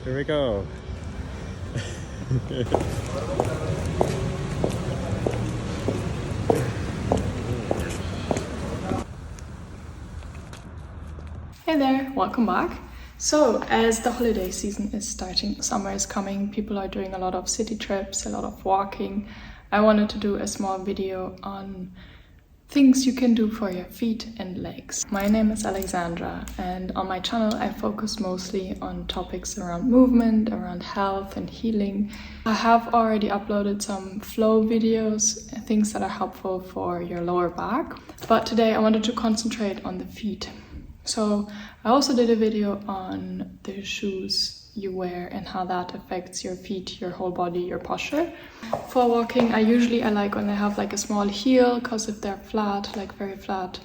Here we go. Hey there, welcome back. So, as the holiday season is starting, summer is coming, people are doing a lot of city trips, a lot of walking. I wanted to do a small video on things you can do for your feet and legs. My name is Alexandra, and on my channel I focus mostly on topics around movement, around health and healing. I have already uploaded some flow videos, things that are helpful for your lower back, but today I wanted to concentrate on the feet. So I also did a video on the shoes you wear and how that affects your feet, your whole body, your posture. For walking, I like when they have like a small heel, because if they're flat, like very flat,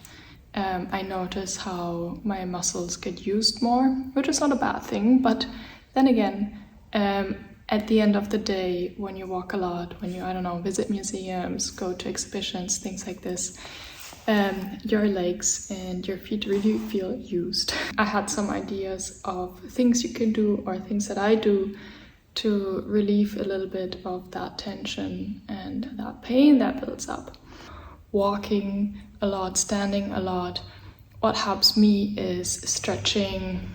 I notice how my muscles get used more, which is not a bad thing. But then again, at the end of the day, when you walk a lot, when you, I don't know, visit museums, go to exhibitions, things like this, your legs and your feet really feel used. I had some ideas of things you can do or things that I do to relieve a little bit of that tension and that pain that builds up. Walking a lot, standing a lot. What helps me is stretching,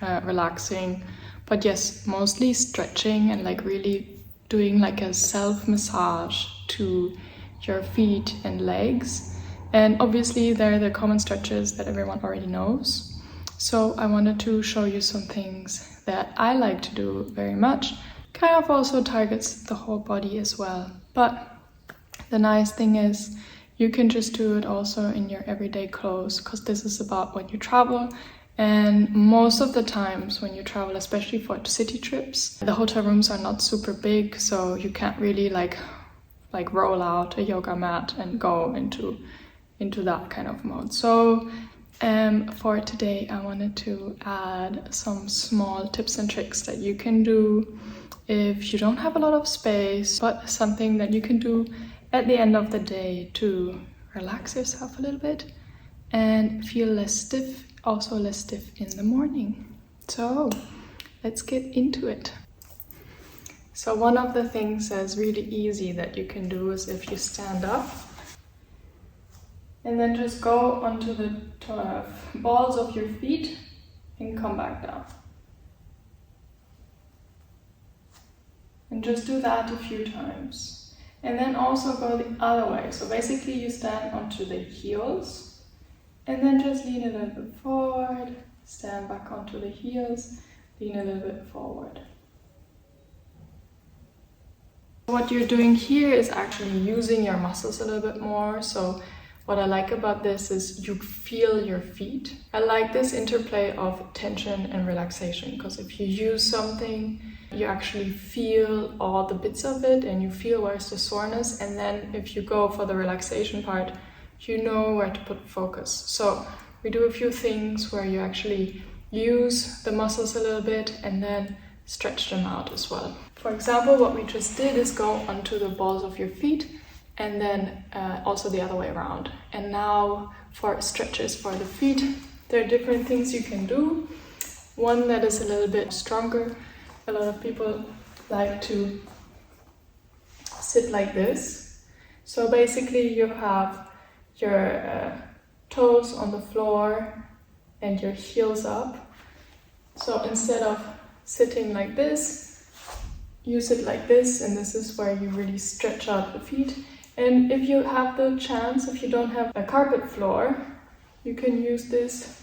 relaxing, but yes, mostly stretching and like really doing like a self-massage to your feet and legs. And obviously there are the common stretches that everyone already knows. So I wanted to show you some things that I like to do very much. Kind of also targets the whole body as well. But the nice thing is you can just do it also in your everyday clothes, because this is about when you travel. And most of the times when you travel, especially for city trips, the hotel rooms are not super big, so you can't really like roll out a yoga mat and go into that kind of mode. So for today I wanted to add some small tips and tricks that you can do if you don't have a lot of space, but something that you can do at the end of the day to relax yourself a little bit and feel less stiff, also less stiff in the morning. So let's get into it. So one of the things that's really easy that you can do is if you stand up and then just go onto the balls of your feet and come back down. And just do that a few times. And then also go the other way. So basically you stand onto the heels and then just lean a little bit forward, stand back onto the heels, lean a little bit forward. What you're doing here is actually using your muscles a little bit more. So what I like about this is you feel your feet. I like this interplay of tension and relaxation, because if you use something, you actually feel all the bits of it and you feel where's the soreness. And then if you go for the relaxation part, you know where to put focus. So we do a few things where you actually use the muscles a little bit and then stretch them out as well. For example, what we just did is go onto the balls of your feet and then also the other way around. And now for stretches for the feet, there are different things you can do. One that is a little bit stronger. A lot of people like to sit like this. So basically you have your toes on the floor and your heels up. So instead of sitting like this, you sit like this, and this is where you really stretch out the feet. And if you have the chance, if you don't have a carpet floor, you can use this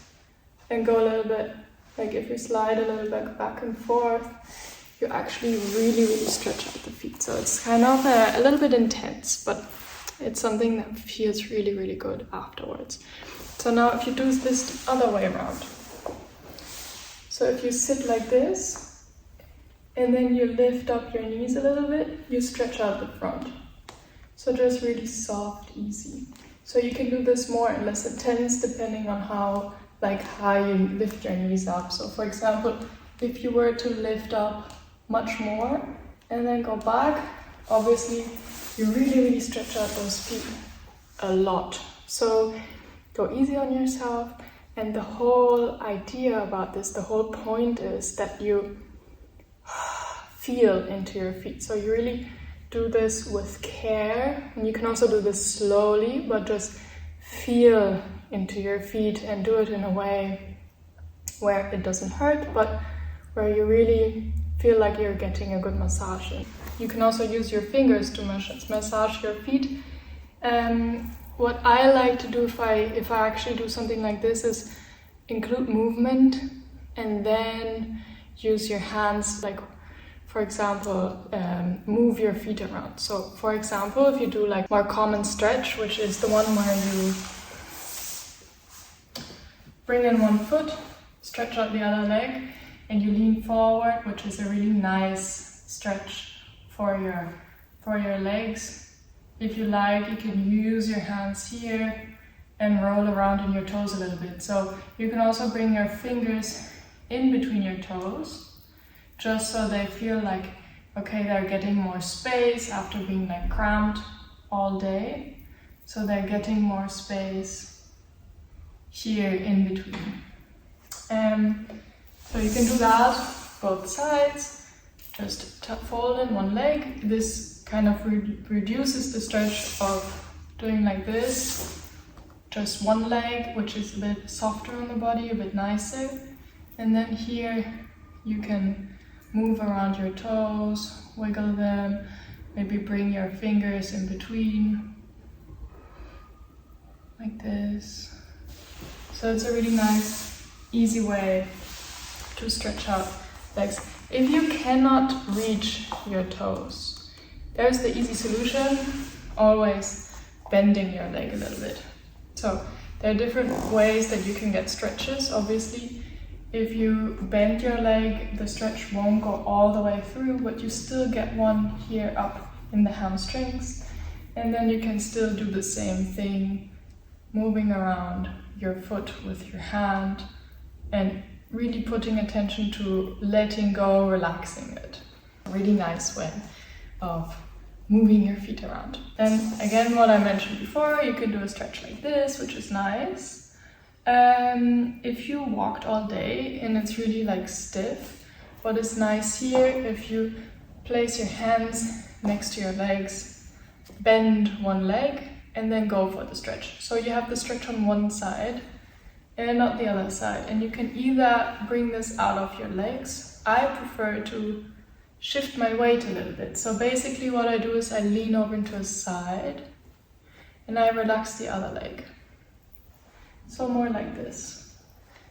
and go a little bit, like if you slide a little bit back and forth, you actually really stretch out the feet. So it's kind of a little bit intense, but it's something that feels really good afterwards. So now if you do this the other way around. So if you sit like this, and then you lift up your knees a little bit, you stretch out the front. So just really soft, easy. So you can do this more and less intense depending on how high you lift your knees up. So for example, if you were to lift up much more and then go back, obviously you really stretch out those feet a lot. So go easy on yourself. And the whole idea about this, the whole point is that you feel into your feet. So you really do this with care, and you can also do this slowly, but just feel into your feet and do it in a way where it doesn't hurt, but where you really feel like you're getting a good massage in. You can also use your fingers to massage your feet. What I like to do if I actually do something like this is include movement and then use your hands, like for example, move your feet around. So for example, if you do like more common stretch, which is the one where you bring in one foot, stretch out the other leg, and you lean forward, which is a really nice stretch for your legs. If you like, you can use your hands here and roll around in your toes a little bit. So you can also bring your fingers in between your toes, just so they feel like, okay, they're getting more space after being like cramped all day. So they're getting more space here in between. So you can do that both sides, just fold in one leg. This kind of reduces the stretch of doing like this, just one leg, which is a bit softer on the body, a bit nicer. And then here you can move around your toes, wiggle them, maybe bring your fingers in between, like this. So it's a really nice, easy way to stretch out legs. If you cannot reach your toes, there's the easy solution, always bending your leg a little bit. So there are different ways that you can get stretches. Obviously, if you bend your leg, the stretch won't go all the way through, but you still get one here up in the hamstrings. And then you can still do the same thing, moving around your foot with your hand and really putting attention to letting go, relaxing it. A really nice way of moving your feet around. Then again, what I mentioned before, you can do a stretch like this, which is nice. If you walked all day and it's really like stiff, what is nice here, if you place your hands next to your legs, bend one leg and then go for the stretch. So you have the stretch on one side and not the other side. And you can either bring this out of your legs. I prefer to shift my weight a little bit. So basically what I do is I lean over into a side and I relax the other leg. So more like this.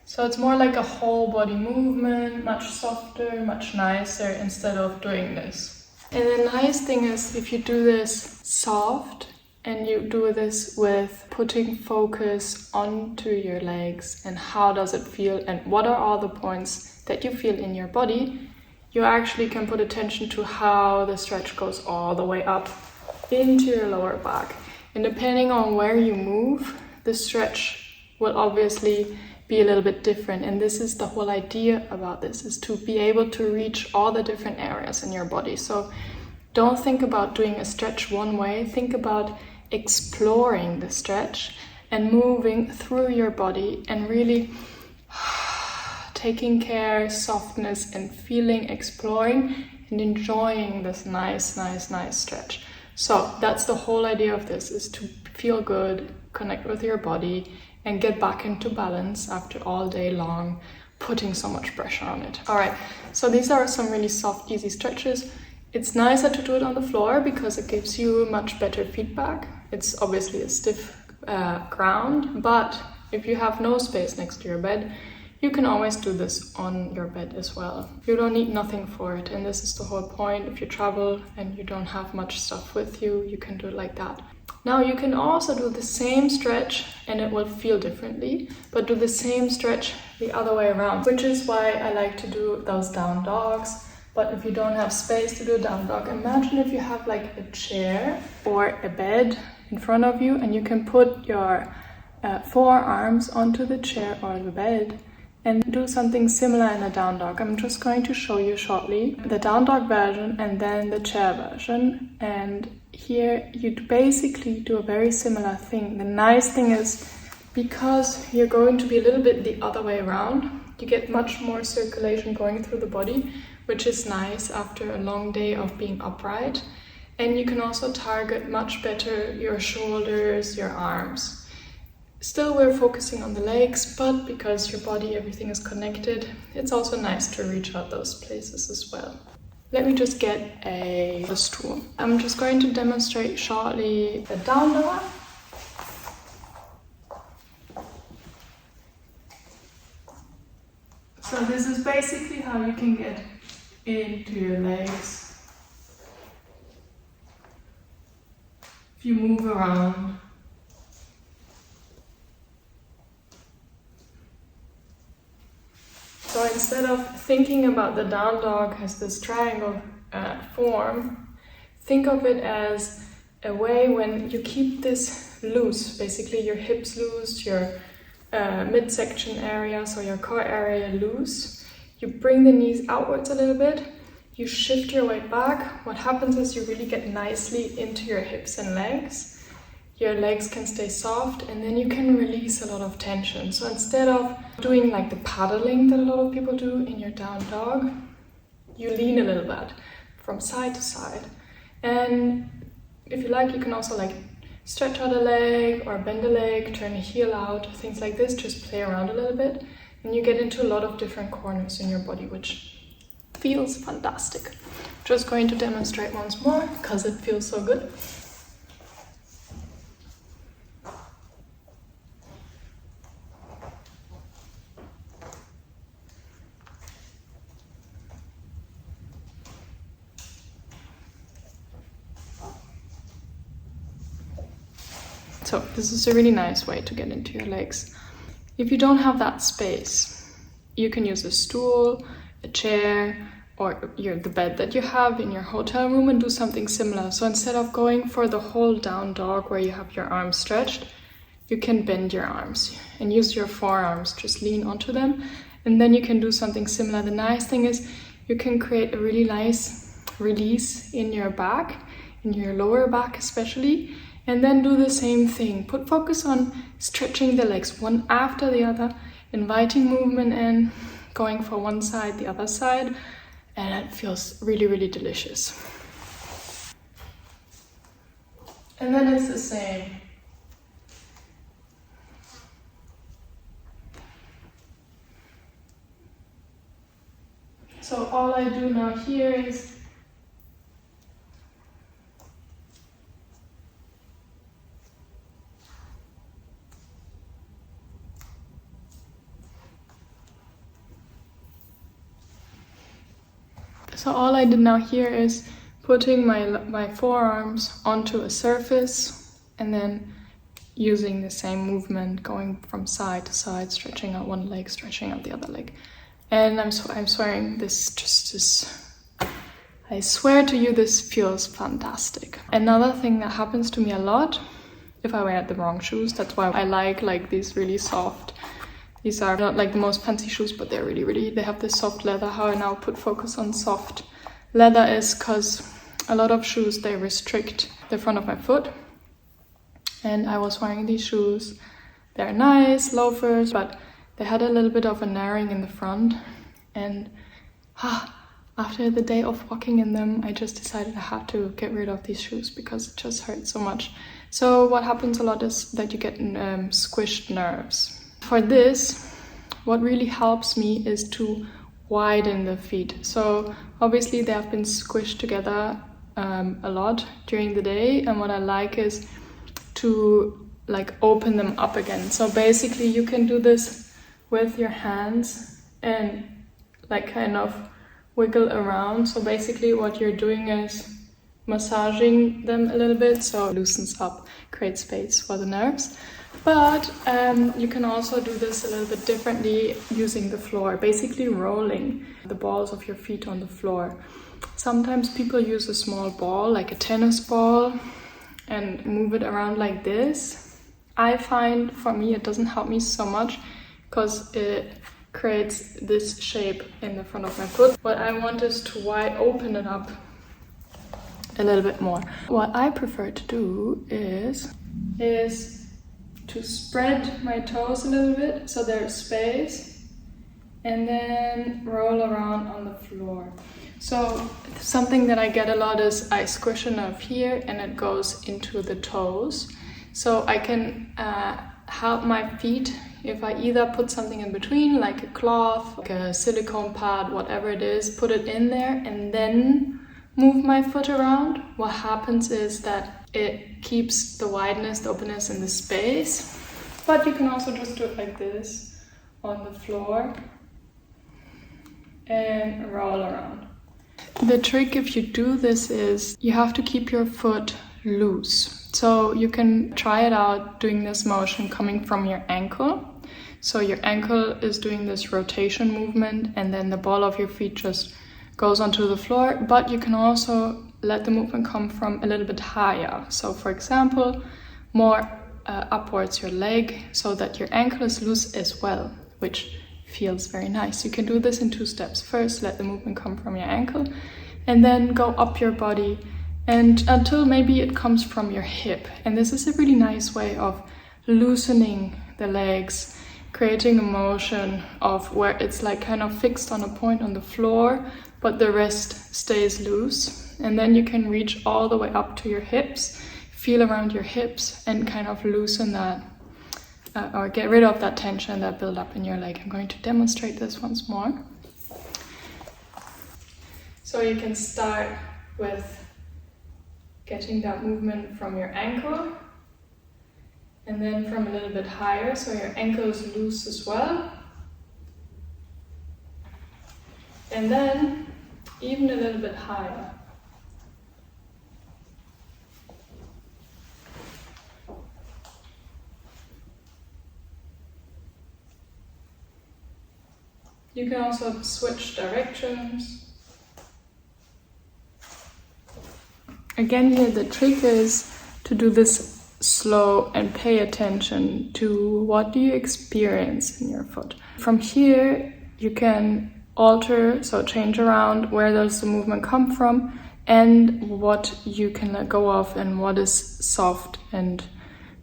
So it's more like a whole body movement, much softer, much nicer instead of doing this. And the nice thing is if you do this soft and you do this with putting focus onto your legs and how does it feel and what are all the points that you feel in your body, you actually can put attention to how the stretch goes all the way up into your lower back. And depending on where you move, the stretch will obviously be a little bit different. And this is the whole idea about this, is to be able to reach all the different areas in your body. So don't think about doing a stretch one way, think about exploring the stretch and moving through your body and really taking care, softness and feeling, exploring and enjoying this nice stretch. So that's the whole idea of this, is to feel good, connect with your body and get back into balance after all day long putting so much pressure on it. All right, so these are some really soft, easy stretches. It's nicer to do it on the floor because it gives you much better feedback. It's obviously a stiff ground, but if you have no space next to your bed, you can always do this on your bed as well. You don't need nothing for it, and this is the whole point. If you travel and you don't have much stuff with you, you can do it like that. Now you can also do the same stretch and it will feel differently, but do the same stretch the other way around, which is why I like to do those down dogs. But if you don't have space to do a down dog, imagine if you have like a chair or a bed in front of you and you can put your forearms onto the chair or the bed and do something similar in a down dog. I'm just going to show you shortly the down dog version and then the chair version. And here you basically do a very similar thing. The nice thing is, because you're going to be a little bit the other way around, you get much more circulation going through the body, which is nice after a long day of being upright. And you can also target much better your shoulders, your arms. Still, we're focusing on the legs, but because your body, everything is connected, it's also nice to reach out those places as well. Let me just get a stool. I'm just going to demonstrate shortly the down dog. So this is basically how you can get into your legs. If you move around. So instead of thinking about the down dog as this triangle form, think of it as a way when you keep this loose, basically your hips loose, your midsection area, so your core area loose. You bring the knees outwards a little bit, you shift your weight back. What happens is you really get nicely into your hips and legs. Your legs can stay soft, and then you can release a lot of tension. So instead of doing like the paddling that a lot of people do in your down dog, you lean a little bit from side to side. And if you like, you can also like stretch out a leg or bend a leg, turn a heel out, things like this. Just play around a little bit, and you get into a lot of different corners in your body, which feels fantastic. Just going to demonstrate once more because it feels so good. So this is a really nice way to get into your legs. If you don't have that space, you can use a stool, a chair, or the bed that you have in your hotel room and do something similar. So instead of going for the whole down dog where you have your arms stretched, you can bend your arms and use your forearms, just lean onto them, and then you can do something similar. The nice thing is you can create a really nice release in your back, in your lower back especially, and then do the same thing. Put focus on stretching the legs one after the other, inviting movement in, going for one side, the other side, and it feels really, really delicious. And then it's the same. So all I do now here is putting my forearms onto a surface and then using the same movement, going from side to side, stretching out one leg, stretching out the other leg. And I'm swearing this just is, I swear to you, this feels fantastic. Another thing that happens to me a lot, if I wear the wrong shoes, that's why I like these really soft. These are not like the most fancy shoes, but they're really, they have this soft leather. How I now put focus on soft leather is because a lot of shoes, they restrict the front of my foot. And I was wearing these shoes. They're nice, loafers, but they had a little bit of a narrowing in the front. And after the day of walking in them, I just decided I had to get rid of these shoes because it just hurt so much. So what happens a lot is that you get squished nerves. For this, what really helps me is to widen the feet. So obviously they have been squished together a lot during the day, and what I like is to like open them up again. So basically you can do this with your hands and like kind of wiggle around. So basically what you're doing is massaging them a little bit, so it loosens up, creates space for the nerves. But you can also do this a little bit differently using the floor, basically rolling the balls of your feet on the floor. Sometimes people use a small ball, like a tennis ball, and move it around like this. I find for me it doesn't help me so much because it creates this shape in the front of my foot. What I want is to open it up a little bit more. What I prefer to do is to spread my toes a little bit so there's space, and then roll around on the floor. So something that I get a lot is I squish a nerve here and it goes into the toes. So I can help my feet if I either put something in between, like a cloth, like a silicone pad, whatever it is, put it in there and then move my foot around. What happens is that it keeps the wideness, the openness in the space. But you can also just do it like this on the floor and roll around. The trick if you do this is you have to keep your foot loose. So you can try it out doing this motion coming from your ankle. So your ankle is doing this rotation movement and then the ball of your feet just goes onto the floor. But you can also let the movement come from a little bit higher. So for example, more upwards your leg so that your ankle is loose as well, which feels very nice. You can do this in 2 steps. First, let the movement come from your ankle and then go up your body and until maybe it comes from your hip. And this is a really nice way of loosening the legs, creating a motion of where it's like kind of fixed on a point on the floor, but the rest stays loose. And then you can reach all the way up to your hips, feel around your hips and kind of loosen that or get rid of that tension that build up in your leg. I'm going to demonstrate this once more. So you can start with getting that movement from your ankle and then from a little bit higher, so your ankle is loose as well. And then even a little bit higher. You can also switch directions. Again, here the trick is to do this slow and pay attention to what do you experience in your foot. From here, you can alter, so change around where does the movement come from and what you can let go of and what is soft and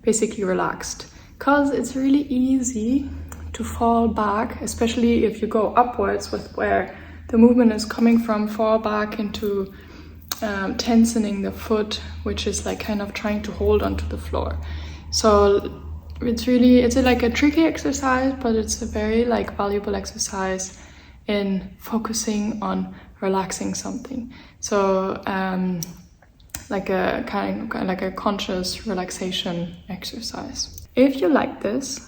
basically relaxed. Because it's really easy to fall back, especially if you go upwards with where the movement is coming from, fall back into tensioning the foot, which is like kind of trying to hold onto the floor. So it's like a tricky exercise, but it's a very like valuable exercise in focusing on relaxing something. So like a kind of like a conscious relaxation exercise. If you like this,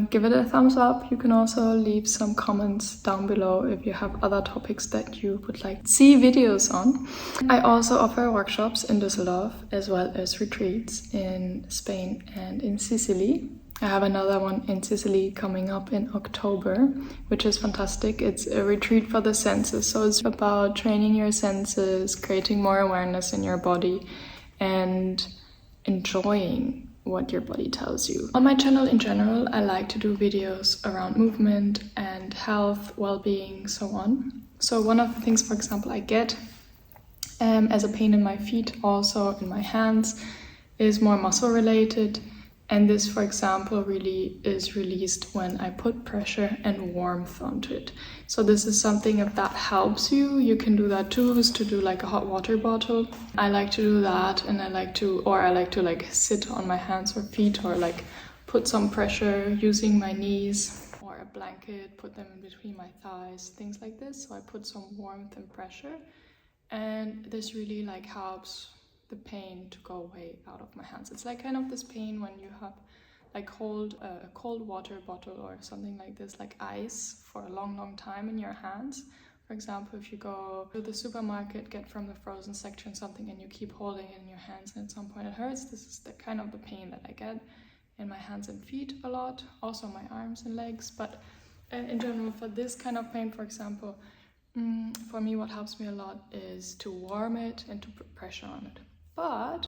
give it a thumbs up. You can also leave some comments down below if you have other topics that you would like to see videos on. I also offer workshops in Düsseldorf as well as retreats in Spain and in Sicily. I have another one in Sicily coming up in October, which is fantastic. It's a retreat for the senses. So it's about training your senses, creating more awareness in your body and enjoying what your body tells you. On my channel in general, I like to do videos around movement and health, well-being, so on. So one of the things, for example, I get as a pain in my feet, also in my hands, is more muscle related. And this, for example, really is released when I put pressure and warmth onto it. So this is something, if that helps you, you can do that too, is to do like a hot water bottle. I like to do that, and I like to like sit on my hands or feet, or like put some pressure using my knees or a blanket, put them in between my thighs, things like this. So I put some warmth and pressure, and this really like helps the pain to go away out of my hands. It's like kind of this pain when you have like hold a cold water bottle or something like this, like ice, for a long time in your hands. For example, if you go to the supermarket, get from the frozen section something and you keep holding it in your hands and at some point it hurts. This is the kind of the pain that I get in my hands and feet a lot, also my arms and legs. But in general, for this kind of pain, for example, for me what helps me a lot is to warm it and to put pressure on it. But